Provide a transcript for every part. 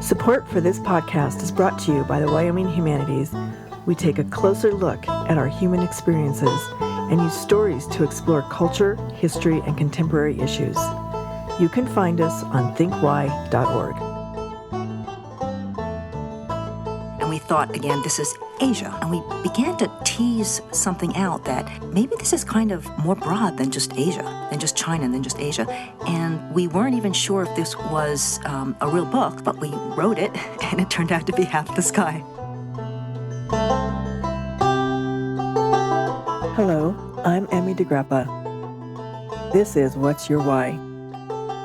Support for this podcast is brought to you by the Wyoming Humanities. We take a closer look at our human experiences and use stories to explore culture, history, and contemporary issues. You can find us on thinkwhy.org. And we thought, again, this is Asia. And we began to tease something out that maybe this is kind of more broad than just Asia, than just China, than just Asia. And we weren't even sure if this was a real book, but we wrote it, and it turned out to be Half the Sky. Hello, I'm Emmy DeGrappa. This is What's Your Why?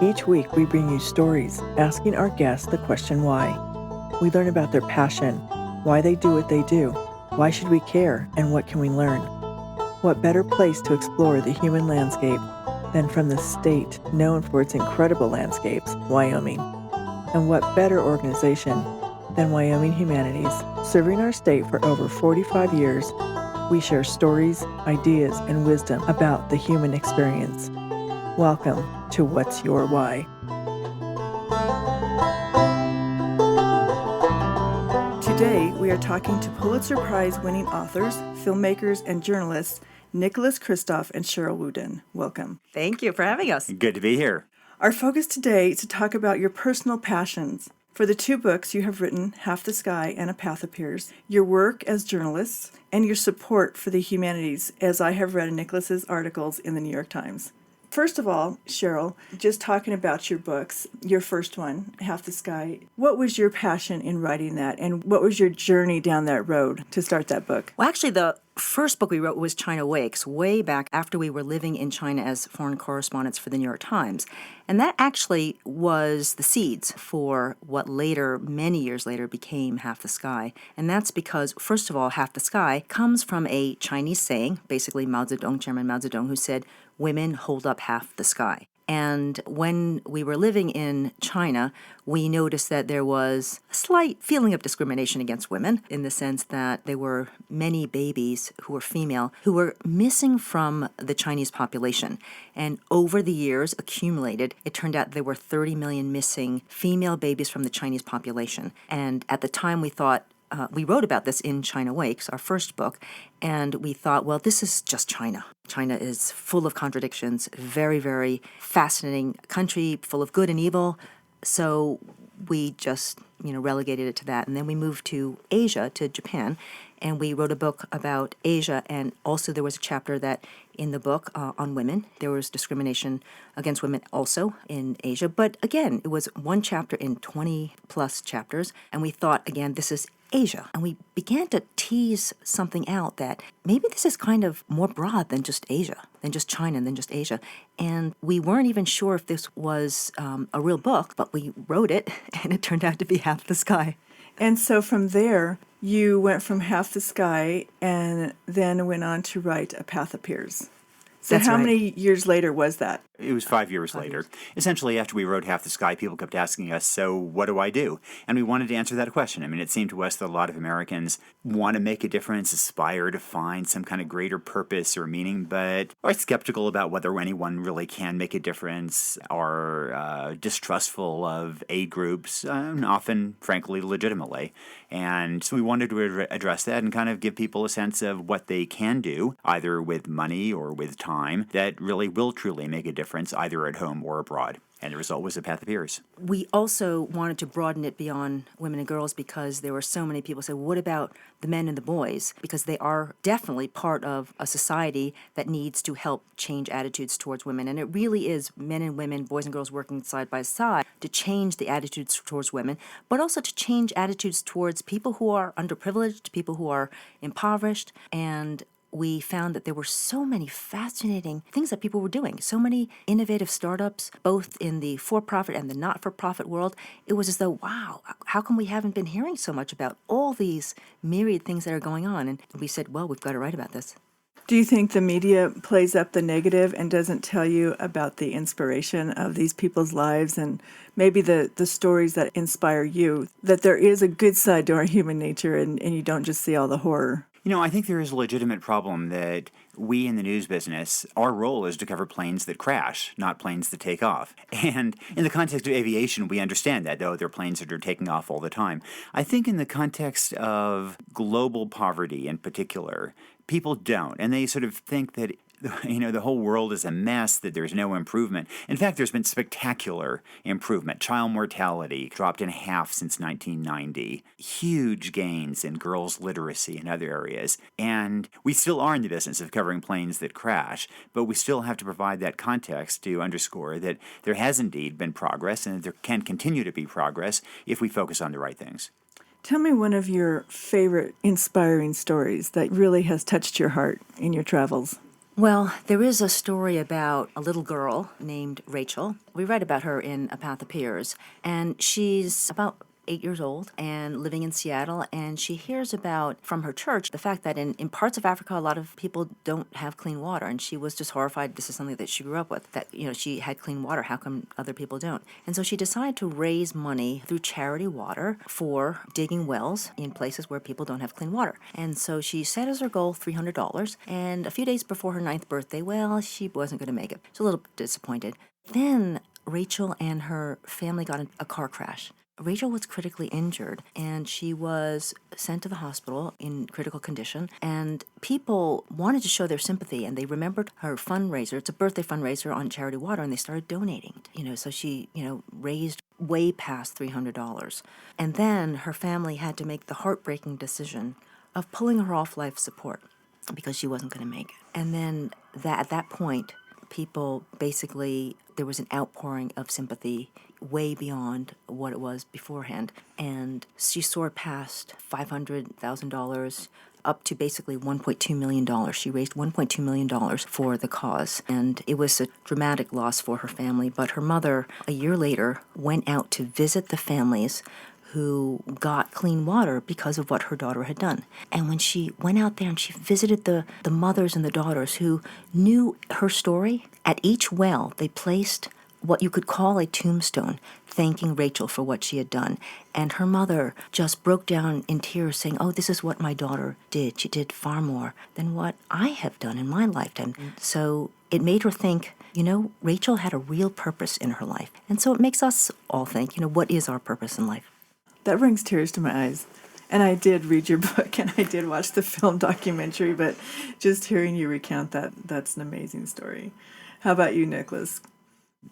Each week we bring you stories asking our guests the question why. We learn about their passion, why they do what they do, why should we care, and what can we learn? What better place to explore the human landscape than from the state known for its incredible landscapes, Wyoming? And what better organization than Wyoming Humanities? Serving our state for over 45 years, we share stories, ideas, and wisdom about the human experience. Welcome to What's Your Why? Today, we are talking to Pulitzer Prize winning authors, filmmakers, and journalists, Nicholas Kristof and Sheryl WuDunn. Welcome. Thank you for having us. Good to be here. Our focus today is to talk about your personal passions. For the two books you have written, Half the Sky and A Path Appears, your work as journalists, and your support for the humanities, as I have read in Nicholas's articles in the New York Times. First of all, Sheryl, just talking about your books, your first one, Half the Sky, what was your passion in writing that, and what was your journey down that road to start that book? Well, actually, the first book we wrote was China Wakes, way back after we were living in China as foreign correspondents for the New York Times. And that actually was the seeds for what later, many years later, became Half the Sky. And that's because, first of all, Half the Sky comes from a Chinese saying, basically Chairman Mao Zedong, who said, "Women hold up half the sky." And when we were living in China, we noticed that there was a slight feeling of discrimination against women in the sense that there were many babies who were female who were missing from the Chinese population. And over the years accumulated, it turned out there were 30 million missing female babies from the Chinese population. And at the time we thought, we wrote about this in China Wakes, our first book, and we thought, well, this is just China. China is full of contradictions, very, very fascinating country, full of good and evil. So we just, relegated it to that. And then we moved to Asia, to Japan, and we wrote a book about Asia. And also there was a chapter that in the book on women. There was discrimination against women also in Asia. But again, it was one chapter in 20 plus chapters. And we thought, again, this is Asia. And we began to tease something out that maybe this is kind of more broad than just Asia, than just China, than just Asia. And we weren't even sure if this was a real book, but we wrote it, and it turned out to be Half the Sky. And so from there, you went from Half the Sky and then went on to write A Path Appears. So That's how right. many years later was that? It was 5 years later. Essentially, after we wrote Half the Sky, people kept asking us, so what do I do? And we wanted to answer that question. I mean, it seemed to us that a lot of Americans want to make a difference, aspire to find some kind of greater purpose or meaning, but are skeptical about whether anyone really can make a difference, are distrustful of aid groups, often, frankly, legitimately. And so we wanted to address that and kind of give people a sense of what they can do, either with money or with time, that really will truly make a difference, either at home or abroad. And the result was A Path Appears. We also wanted to broaden it beyond women and girls because there were so many people who said, what about the men and the boys? Because they are definitely part of a society that needs to help change attitudes towards women. And it really is men and women, boys and girls working side by side to change the attitudes towards women, but also to change attitudes towards people who are underprivileged, people who are impoverished, and we found that there were so many fascinating things that people were doing, so many innovative startups, both in the for-profit and the not-for-profit world. It was as though, wow, how come we haven't been hearing so much about all these myriad things that are going on? And we said, well, we've got to write about this. Do you think the media plays up the negative and doesn't tell you about the inspiration of these people's lives and maybe the stories that inspire you, that there is a good side to our human nature and you don't just see all the horror? I think there is a legitimate problem that we in the news business, our role is to cover planes that crash, not planes that take off. And in the context of aviation, we understand that, though there are planes that are taking off all the time. I think in the context of global poverty in particular, people don't. And they sort of think that the whole world is a mess, that there's no improvement. In fact, there's been spectacular improvement. Child mortality dropped in half since 1990. Huge gains in girls' literacy and other areas. And we still are in the business of covering planes that crash, but we still have to provide that context to underscore that there has indeed been progress and that there can continue to be progress if we focus on the right things. Tell me one of your favorite inspiring stories that really has touched your heart in your travels. Well, there is a story about a little girl named Rachel. We write about her in A Path Appears, and she's about 8 years old and living in Seattle, and she hears about, from her church, the fact that in parts of Africa, a lot of people don't have clean water, and she was just horrified. This is something that she grew up with, that, she had clean water. How come other people don't? And so she decided to raise money through charity water for digging wells in places where people don't have clean water. And so she set as her goal $300, and a few days before her 9th birthday, she wasn't going to make it. She's a little disappointed. Then Rachel and her family got in a car crash. Rachel was critically injured, and she was sent to the hospital in critical condition, and people wanted to show their sympathy, and they remembered her fundraiser. It's a birthday fundraiser on Charity Water, and they started donating. So she, raised way past $300. And then her family had to make the heartbreaking decision of pulling her off life support because she wasn't going to make it. And then at that point, people basically, there was an outpouring of sympathy way beyond what it was beforehand. And she soared past $500,000 up to basically $1.2 million. She raised $1.2 million for the cause. And it was a dramatic loss for her family. But her mother, a year later, went out to visit the families who got clean water because of what her daughter had done. And when she went out there and she visited the mothers and the daughters who knew her story, at each well they placed what you could call a tombstone, thanking Rachel for what she had done. And her mother just broke down in tears saying, "Oh, this is what my daughter did. She did far more than what I have done in my lifetime." So it made her think, Rachel had a real purpose in her life. And so it makes us all think, what is our purpose in life? That brings tears to my eyes. And I did read your book and I did watch the film documentary, but just hearing you recount that's an amazing story. How about you, Nicholas?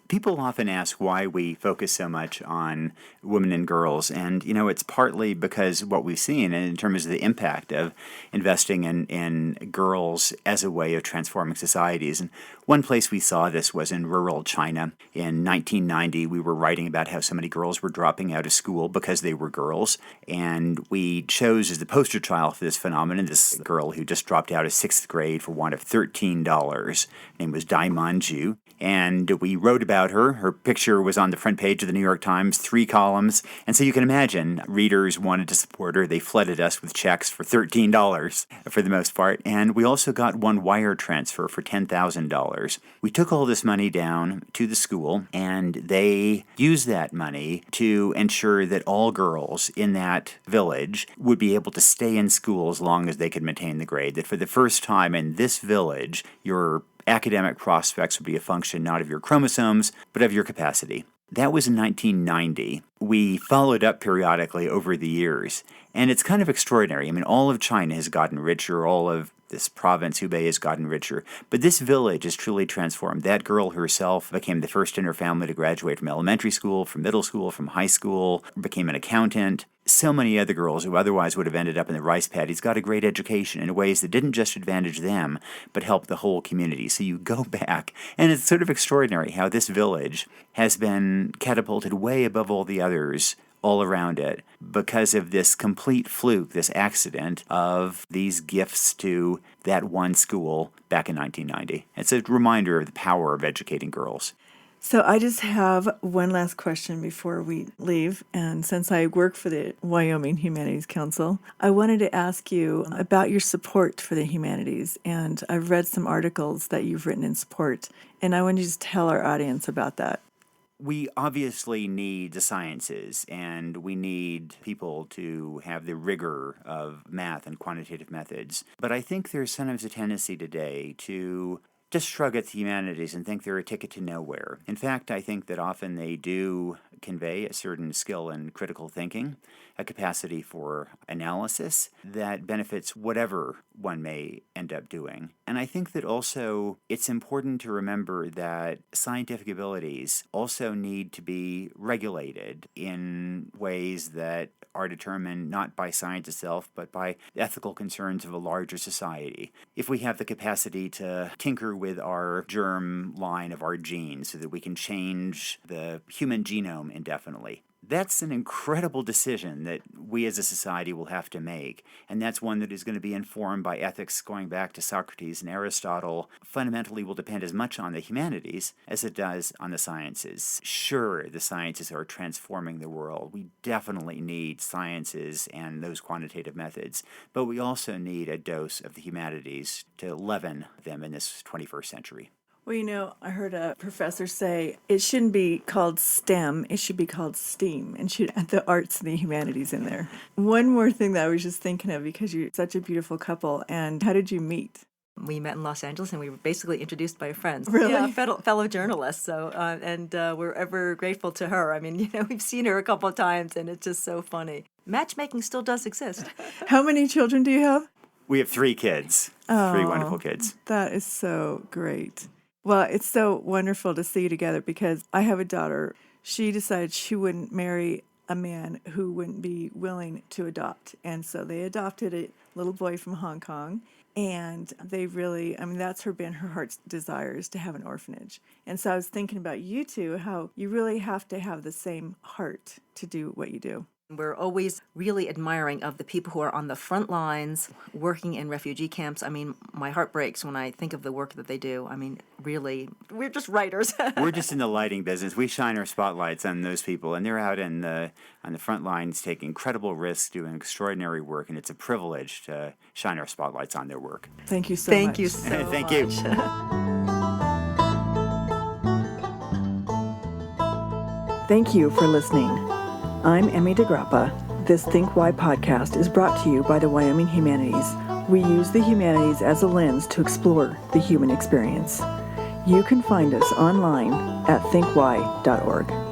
People often ask why we focus so much on women and girls, and it's partly because what we've seen in terms of the impact of investing in girls as a way of transforming societies. And one place we saw this was in rural China. In 1990, we were writing about how so many girls were dropping out of school because they were girls, and we chose as the poster child for this phenomenon this girl who just dropped out of 6th grade for want of $13. Her name was Dai Manju. And we wrote about her. Her picture was on the front page of the New York Times, 3 columns. And so you can imagine readers wanted to support her. They flooded us with checks for $13 for the most part. And we also got one wire transfer for $10,000. We took all this money down to the school, and they used that money to ensure that all girls in that village would be able to stay in school as long as they could maintain the grade. That for the first time in this village, your academic prospects would be a function not of your chromosomes, but of your capacity. That was in 1990. We followed up periodically over the years, and it's kind of extraordinary. I mean, all of China has gotten richer, all of this province, Hubei, has gotten richer, but this village is truly transformed. That girl herself became the first in her family to graduate from elementary school, from middle school, from high school, became an accountant. So many other girls who otherwise would have ended up in the rice paddies got a great education in ways that didn't just advantage them, but helped the whole community. So you go back, and it's sort of extraordinary how this village has been catapulted way above all the others all around it because of this complete fluke, this accident of these gifts to that one school back in 1990. It's a reminder of the power of educating girls. So I just have one last question before we leave. And since I work for the Wyoming Humanities Council, I wanted to ask you about your support for the humanities. And I've read some articles that you've written in support. And I want you to just tell our audience about that. We obviously need the sciences, and we need people to have the rigor of math and quantitative methods. But I think there's sometimes a tendency today to just shrug at the humanities and think they're a ticket to nowhere. In fact, I think that often they do convey a certain skill in critical thinking, a capacity for analysis that benefits whatever one may end up doing. And I think that also it's important to remember that scientific abilities also need to be regulated in ways that are determined not by science itself, but by ethical concerns of a larger society. If we have the capacity to tinker with our germ line of our genes so that we can change the human genome indefinitely, that's an incredible decision that we as a society will have to make. And that's one that is going to be informed by ethics going back to Socrates and Aristotle. Fundamentally will depend as much on the humanities as it does on the sciences. Sure, the sciences are transforming the world. We definitely need sciences and those quantitative methods. But we also need a dose of the humanities to leaven them in this 21st century. Well, I heard a professor say it shouldn't be called STEM, it should be called STEAM, and should add the arts and the humanities in there. One more thing that I was just thinking of, because you're such a beautiful couple, and how did you meet? We met in Los Angeles, and we were basically introduced by friends. Really? Yeah, fellow journalists. So, and we're ever grateful to her. I mean, we've seen her a couple of times, and it's just so funny. Matchmaking still does exist. How many children do you have? We have 3 kids, 3 wonderful kids. That is so great. Well, it's so wonderful to see you together, because I have a daughter. She decided she wouldn't marry a man who wouldn't be willing to adopt. And so they adopted a little boy from Hong Kong. And they really, that's been her heart's desire, is to have an orphanage. And so I was thinking about you two, how you really have to have the same heart to do what you do. We're always really admiring of the people who are on the front lines working in refugee camps. I mean, my heart breaks when I think of the work that they do. I mean, really, we're just writers. We're just in the lighting business. We shine our spotlights on those people, and they're out on the front lines taking incredible risks, doing extraordinary work, and it's a privilege to shine our spotlights on their work. Thank you so much. Thank you so much. Thank you. Thank you for listening. I'm Emmy DeGrappa. This Think Why podcast is brought to you by the Wyoming Humanities. We use the humanities as a lens to explore the human experience. You can find us online at thinkwhy.org.